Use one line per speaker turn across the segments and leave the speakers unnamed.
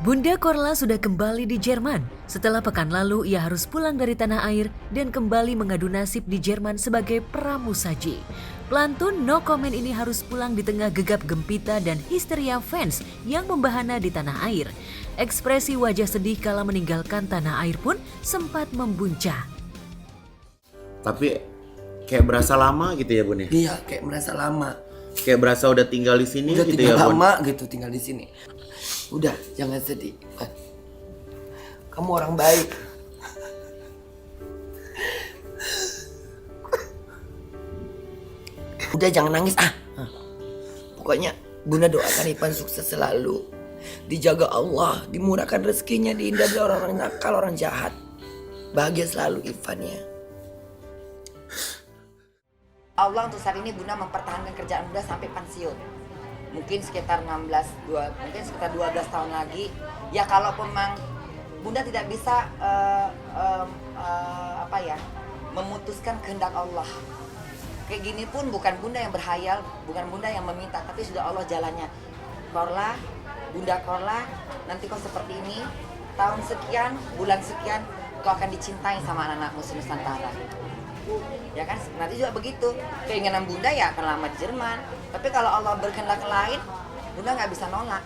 Bunda Korla sudah kembali di Jerman. Setelah pekan lalu, ia harus pulang dari tanah air dan kembali mengadu nasib di Jerman sebagai pramusaji. Pelantun no comment ini harus pulang di tengah gegap gempita dan histeria fans yang membahana di tanah air. Ekspresi wajah sedih kala meninggalkan tanah air pun sempat membuncah.
Tapi kayak berasa lama gitu ya Bun ya?
Iya, kayak merasa lama.
Kayak berasa udah tinggal di sini
Udah
gitu
tinggal
ya Bun?
lama gitu tinggal di sini. Udah, jangan sedih. Kamu orang baik. Udah jangan nangis Pokoknya Bunda doakan Ivan sukses selalu. Dijaga Allah, dimurahkan rezekinya, dihindari orang-orang nakal, orang jahat. Bahagia selalu Ivan ya.
Allah untuk saat ini Bunda mempertahankan kerjaan Bunda sampai pensiun. Mungkin sekitar 12 tahun lagi. Ya kalau memang Bunda tidak bisa memutuskan kehendak Allah. Kayak gini pun bukan Bunda yang berhayal, bukan Bunda yang meminta, tapi sudah Allah jalannya. Korla, Bunda Korla, nanti kau seperti ini, tahun sekian, bulan sekian, kau akan dicintai sama anak-anak Muslim Nusantara. Ya kan, nanti juga begitu. Keinginan Bunda ya akan lama di Jerman. Tapi kalau Allah berkehendak lain, Bunda nggak bisa nolak.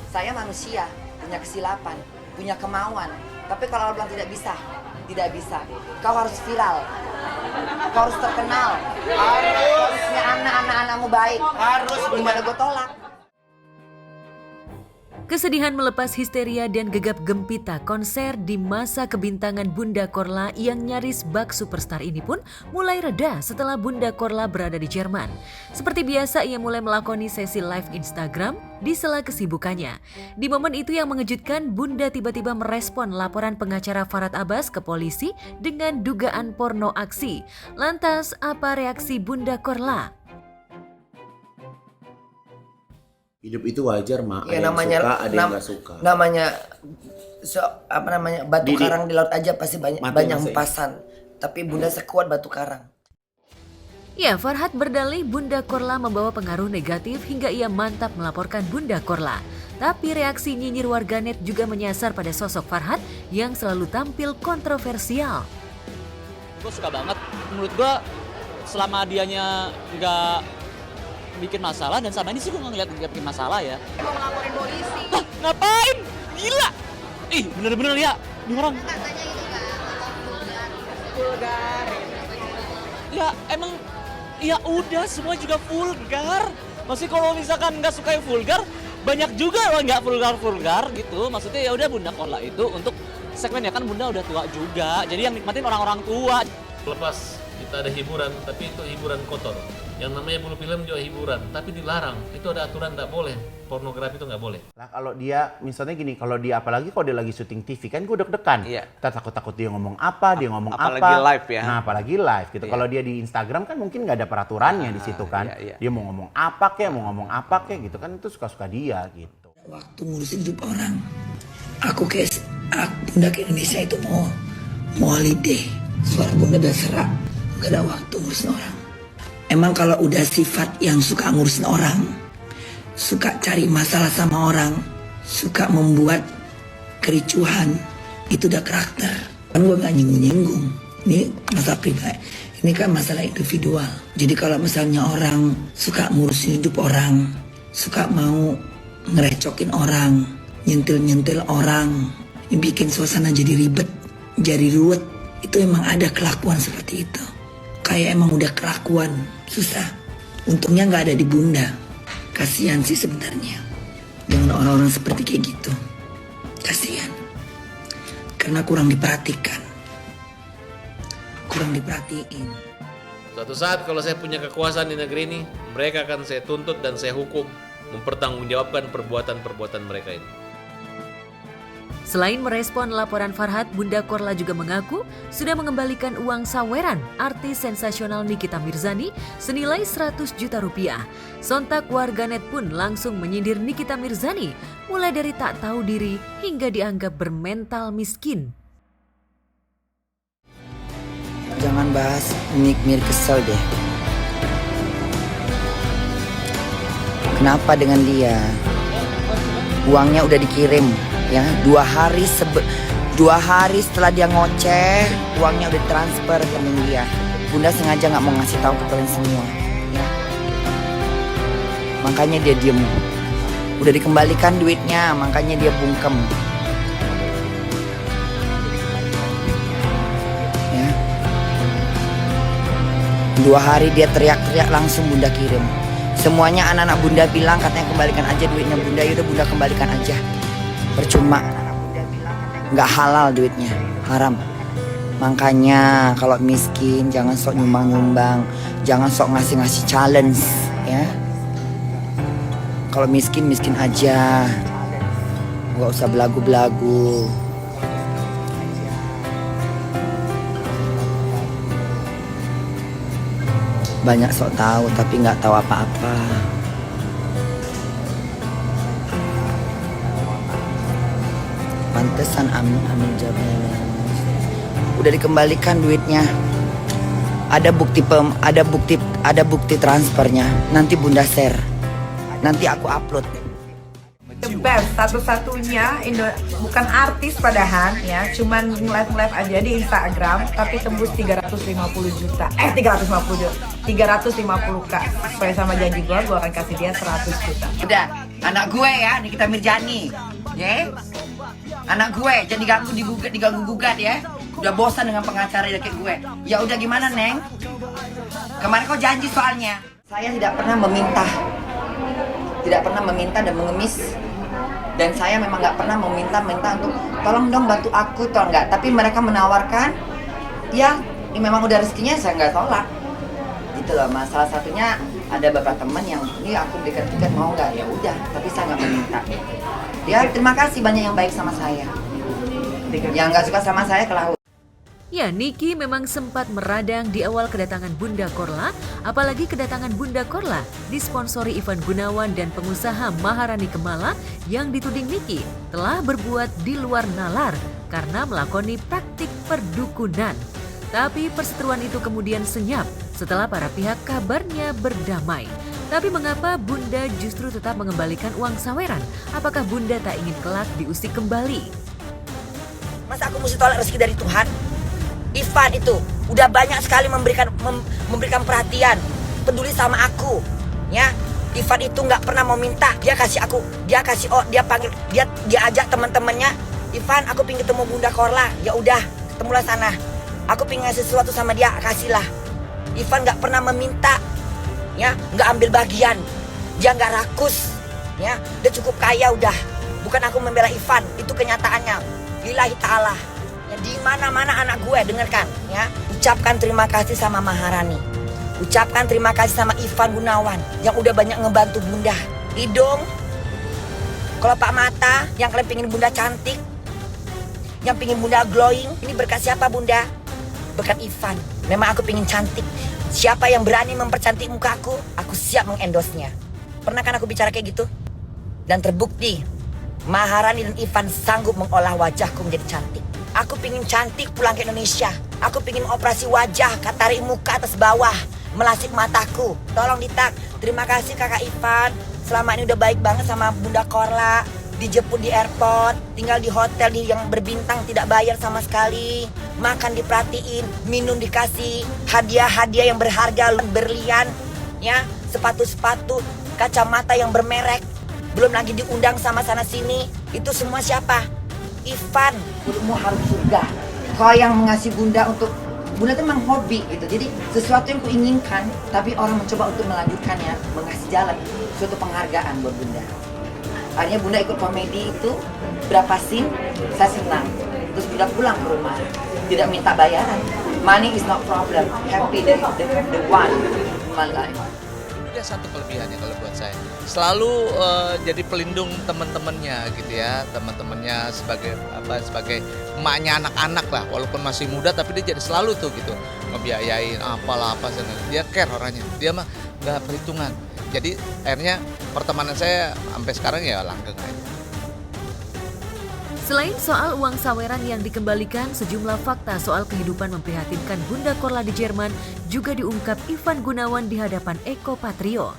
Saya manusia, punya kesilapan, punya kemauan. Tapi kalau Allah bilang tidak bisa, tidak bisa. Kau harus viral, kau harus terkenal, harusnya anak-anakmu baik. Harus. Gimana gue tolak?
Kesedihan melepas histeria dan gegap gempita konser di masa kebintangan Bunda Korla yang nyaris bak superstar ini pun mulai reda setelah Bunda Korla berada di Jerman. Seperti biasa ia mulai melakoni sesi live Instagram di sela kesibukannya. Di momen itu yang mengejutkan, Bunda tiba-tiba merespon laporan pengacara Farhad Abbas ke polisi dengan dugaan porno aksi. Lantas apa reaksi Bunda Korla?
Hidup itu wajar Mak,
Ya,
ada
namanya,
yang suka, ada yang gak suka.
Namanya batu karang di laut aja pasti banyak hempasan. Tapi Bunda sekuat batu karang.
Ya, Farhad berdalih Bunda Korla membawa pengaruh negatif hingga ia mantap melaporkan Bunda Korla. Tapi reaksi nyinyir warganet juga menyasar pada sosok Farhad yang selalu tampil kontroversial.
Gue suka banget, menurut gue selama dianya nggak bikin masalah, dan sama ini sih gue nggak ngeliat dia bikin masalah ya.
Mau ngelaporin polisi.
Hah, ngapain? Gila! Ih, bener-bener ya, ini orang.
Katanya itu kan vulgar.
Ya emang, ya udah semua juga vulgar. Maksudnya kalau misalkan nggak suka yang vulgar, banyak juga loh nggak vulgar gitu. Maksudnya ya udah Bunda Korla itu untuk segmen ya kan Bunda udah tua juga, jadi yang nikmatin orang-orang tua.
Lepas kita ada hiburan, tapi itu hiburan kotor. Yang namanya bulu film juga hiburan, tapi dilarang. Itu ada aturan, tidak boleh. Pornografi itu nggak boleh.
Nah kalau dia, misalnya gini, kalau dia apalagi kalau dia lagi syuting TV kan gue deg-degan.
Iya.
Kita takut-takut dia ngomong apa, dia ngomong
apalagi
apa.
live ya.
Nah apalagi live gitu.
Iya.
Kalau dia di Instagram kan mungkin nggak ada peraturannya di situ kan.
Iya.
Dia mau ngomong apa kek, mau ngomong apa kek gitu kan, itu suka-suka dia gitu.
Waktu ngurusin hidup orang, Bunda ke Indonesia itu mau holiday. Suara Bunda udah serak, gak ada waktu ngurusin orang. Emang kalau udah sifat yang suka ngurusin orang, suka cari masalah sama orang, suka membuat kericuhan, itu udah karakter. Kan gue gak nyinggung-nyinggung. Ini masalah pribadi, ini kan masalah individual. Jadi kalau misalnya orang suka ngurusin hidup orang, suka mau ngerecokin orang, nyentil-nyentil orang, bikin suasana jadi ribet, jadi ruwet, itu emang ada kelakuan seperti itu. Kayak emang udah kelakuan, susah. Untungnya nggak ada di Bunda. Kasihan sih sebenarnya dengan orang-orang seperti kayak gitu. Kasihan, karena kurang diperhatikan, kurang diperhatiin.
Suatu saat kalau saya punya kekuasaan di negeri ini, mereka akan saya tuntut dan saya hukum, mempertanggungjawabkan perbuatan-perbuatan mereka ini.
Selain merespon laporan Farhad, Bunda Korla juga mengaku sudah mengembalikan uang saweran artis sensasional Nikita Mirzani senilai 100 juta rupiah. Sontak warganet pun langsung menyindir Nikita Mirzani, mulai dari tak tahu diri hingga dianggap bermental miskin.
Jangan bahas Mir kesel deh. Kenapa dengan dia? Uangnya udah dikirim ya. 2 hari setelah dia ngoceh, uangnya udah transfer ke dia. Bunda sengaja nggak mau ngasih tahu ke kalian semua ya. Makanya dia diem. Udah dikembalikan duitnya, makanya dia bungkem ya. 2 hari dia teriak-teriak, langsung Bunda kirim. Semuanya anak-anak Bunda bilang katanya kembalikan aja duitnya Bunda. Yaudah Bunda kembalikan aja. Percuma, nggak halal duitnya, haram. Makanya kalau miskin jangan sok nyumbang-nyumbang, jangan sok ngasih-ngasih challenge ya. Kalau miskin aja, nggak usah belagu-belagu. Banyak sok tahu tapi nggak tahu apa-apa. Pantesan amin jawabnya. Udah dikembalikan duitnya. Ada bukti transfernya. Nanti Bunda share. Nanti aku upload.
The best, satu-satunya bukan artis padahal ya, cuman live aja di Instagram tapi tembus 350 k. Sesuai sama janji gue akan kasih dia 100 juta.
Udah, anak gue ya, Nikita Mirjani, ya. Anak gue, jangan diganggu-gugat ya. Udah bosan dengan pengacara kayak gue. Ya udah gimana, Neng? Kemarin kau janji soalnya. Saya tidak pernah meminta dan mengemis. Dan saya memang nggak pernah minta untuk tolong dong bantu aku, tolong nggak. Tapi mereka menawarkan, ya memang udah rezekinya saya nggak tolak. Gitu loh, Mas. Salah satunya ada beberapa teman yang ini aku berikan tiket mau nggak, ya udah. Tapi saya nggak meminta. Ya terima kasih banyak yang baik sama saya. Yang nggak suka sama saya ke laut.
Ya, Niki memang sempat meradang di awal kedatangan Bunda Korla, apalagi kedatangan Bunda Korla disponsori Ivan Gunawan dan pengusaha Maharani Kemala yang dituding Niki telah berbuat di luar nalar karena melakoni praktik perdukunan. Tapi perseteruan itu kemudian senyap setelah para pihak kabarnya berdamai. Tapi mengapa Bunda justru tetap mengembalikan uang saweran? Apakah Bunda tak ingin kelak diusik kembali?
Masa aku mesti tolak rezeki dari Tuhan? Ivan itu udah banyak sekali memberikan perhatian, peduli sama aku, ya. Ivan itu nggak pernah mau minta, dia kasih panggil, dia ajak teman-temannya. Ivan, aku pingin ketemu Bunda Korla, ya udah, ketemulah sana. Aku pingin ngasih sesuatu sama dia, kasihlah. Ivan nggak pernah meminta, ya, nggak ambil bagian, dia nggak rakus, ya, dia cukup kaya udah. Bukan aku membela Ivan, itu kenyataannya. Lillahi ta'ala. Ya, di mana-mana anak gue dengarkan ya. Ucapkan terima kasih sama Maharani. Ucapkan terima kasih sama Ivan Gunawan yang udah banyak ngebantu Bunda. Hidung, kelopak mata yang kalian pingin Bunda cantik, yang pingin Bunda glowing. Ini berkat siapa Bunda? Berkat Ivan. Memang aku pingin cantik. Siapa yang berani mempercantik mukaku, aku siap mengendosnya. Pernah kan aku bicara kayak gitu? Dan terbukti Maharani dan Ivan sanggup mengolah wajahku menjadi cantik. Aku pingin cantik pulang ke Indonesia. Aku pingin operasi wajah, tarik muka atas bawah, melasik mataku. Tolong ditak. Terima kasih kakak Ivan. Selama ini udah baik banget sama Bunda Korla. Dijemput di airport, tinggal di hotel yang berbintang, tidak bayar sama sekali. Makan diperhatiin, minum dikasih, hadiah-hadiah yang berharga, berlian, ya, sepatu-sepatu, kacamata yang bermerek. Belum lagi diundang sama sana sini. Itu semua siapa? Ivan.
Mulutmu harus surga. Kau yang mengasihi Bunda untuk Bunda itu memang hobi gitu. Jadi sesuatu yang kuinginkan, tapi orang mencoba untuk melanjutkannya, mengasih jalan, suatu penghargaan buat Bunda. Akhirnya Bunda ikut komedi itu berapa scene, saya senang. Terus Bunda pulang ke rumah, tidak minta bayaran. Money is not problem. Happy the one in my life.
Ada satu kelebihannya kalau buat saya, selalu jadi pelindung teman-temannya gitu ya, teman-temannya sebagai emaknya anak-anak lah, walaupun masih muda tapi dia jadi selalu tuh gitu ngebiayain apalah apa sana, dia care orangnya, dia mah nggak perhitungan. Jadi akhirnya pertemanan saya sampai sekarang ya langgeng aja.
Selain soal uang saweran yang dikembalikan, sejumlah fakta soal kehidupan memprihatinkan Bunda Korla di Jerman juga diungkap Ivan Gunawan di hadapan Eko Patrio.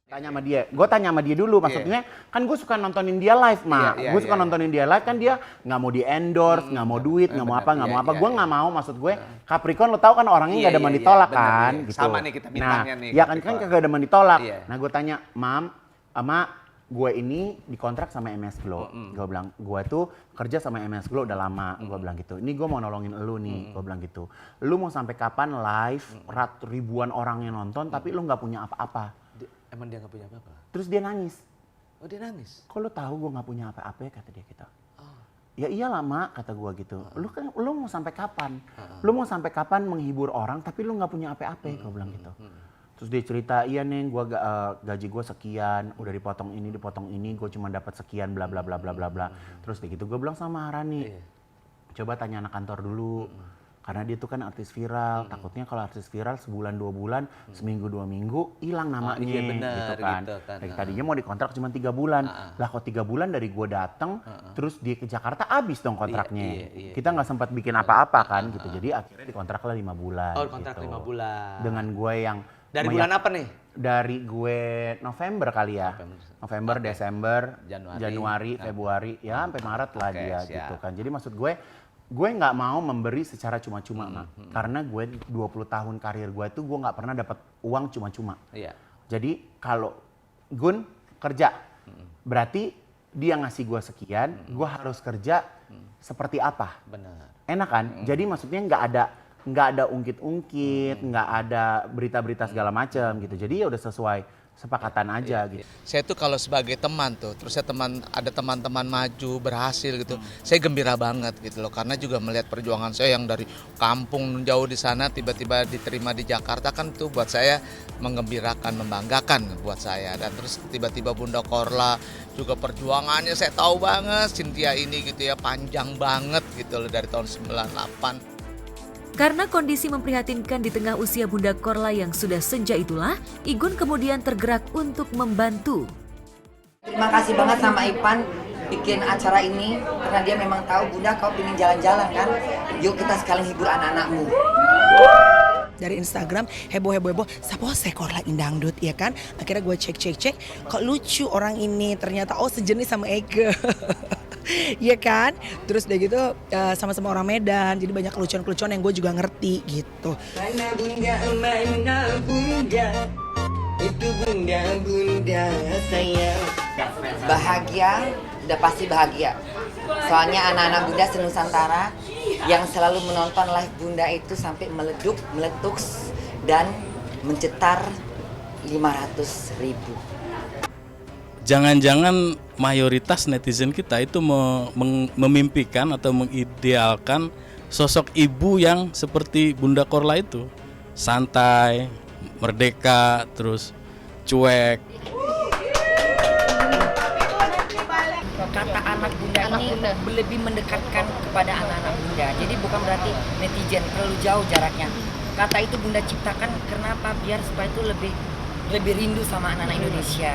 Tanya sama dia, gue tanya sama dia dulu, maksudnya kan gue suka nontonin dia live, gue suka nontonin dia live, kan dia nggak mau di endorse, nggak mau duit, nggak mau apa, gue nggak mau, maksud gue Capricorn lo tau kan orangnya nggak demen ditolak kan, gitu.
Sama nih kita bintangnya nih.
Ya kan kagak demen ditolak. Nah gue tanya, Mam, sama gue ini dikontrak sama MS Glow, gue bilang, gue tuh kerja sama MS Glow udah lama, gue bilang gitu. Ini gue mau nolongin elu nih, gue bilang gitu. Lu mau sampai kapan live, ribuan orang yang nonton, tapi lu nggak punya apa-apa.
Emang dia nggak punya apa-apa?
Terus dia nangis.
Oh dia nangis?
Kok lu tahu gue nggak punya apa-apa ya, kata dia gitu. Ya iyalah Mak, kata gue gitu. Lu mau sampai kapan? Lu mau sampai kapan menghibur orang tapi lu nggak punya apa-apa, gue bilang gitu. Terus dia cerita, iya Neng, gaji gue sekian, udah dipotong ini, gue cuma dapat sekian, bla bla bla bla bla bla. Terus kayak gitu gue bilang sama Harani, coba tanya anak kantor dulu. Karena dia tuh kan artis viral, takutnya kalau artis viral sebulan 2 bulan, seminggu 2 minggu hilang namanya, gitu kan. Dari tadinya mau dikontrak cuma 3 bulan, lah kok 3 bulan dari gue datang, terus dia ke Jakarta habis dong kontraknya. Kita nggak sempat bikin apa-apa kan, gitu. Jadi akhirnya dikontrak lah 5 bulan.
Oh kontrak
gitu.
5 bulan.
Dengan gue yang
dari bulan apa nih?
Dari gue November kali ya, November, Desember, Januari, Februari, ya sampai Maret lah dia, gitu kan. Jadi maksud gue nggak mau memberi secara cuma-cuma, karena gue 20 tahun karir gue itu gue nggak pernah dapat uang cuma-cuma. Jadi kalau Gun kerja, berarti dia ngasih gue sekian, gue harus kerja seperti apa?
Benar.
Enak kan? Jadi maksudnya nggak ada ungkit-ungkit, nggak ada berita-berita segala macam gitu. Jadi ya udah sesuai sepakatan aja gitu.
Saya tuh kalau sebagai teman tuh, terus saya ada teman-teman maju berhasil gitu, saya gembira banget gitu loh, karena juga melihat perjuangan saya yang dari kampung jauh di sana tiba-tiba diterima di Jakarta, kan tuh buat saya menggembirakan, membanggakan buat saya. Dan terus tiba-tiba Bunda Korla juga perjuangannya saya tahu banget, Cynthia ini gitu ya, panjang banget gitu loh dari tahun 98.
Karena kondisi memprihatinkan di tengah usia Bunda Korla yang sudah senja itulah, Igun kemudian tergerak untuk membantu.
Terima kasih banget sama Ipan bikin acara ini, karena dia memang tahu Bunda kau pengen jalan-jalan kan, yuk kita sekalian hibur anak-anakmu.
Dari Instagram heboh, siapa Korla Indangdut ya kan? Akhirnya gue cek, kok lucu orang ini, ternyata sejenis sama Ege. Iya kan? Terus udah gitu sama-sama orang Medan, jadi banyak kelucuan-kelucuan yang gue juga ngerti gitu. Mana bunda, itu bunda sayang.
Bahagia, udah pasti bahagia. Soalnya anak-anak Bunda se-Nusantara yang selalu menonton live Bunda itu sampai meletuk, dan mencetar 500.000.
Jangan-jangan mayoritas netizen kita itu memimpikan atau mengidealkan sosok ibu yang seperti Bunda Korla itu. Santai, merdeka, terus cuek.
Kata anak Bunda ini lebih mendekatkan kepada anak-anak Bunda. Jadi bukan berarti netizen terlalu jauh jaraknya. Kata itu Bunda ciptakan kenapa? Biar supaya itu lebih rindu sama anak-anak Indonesia.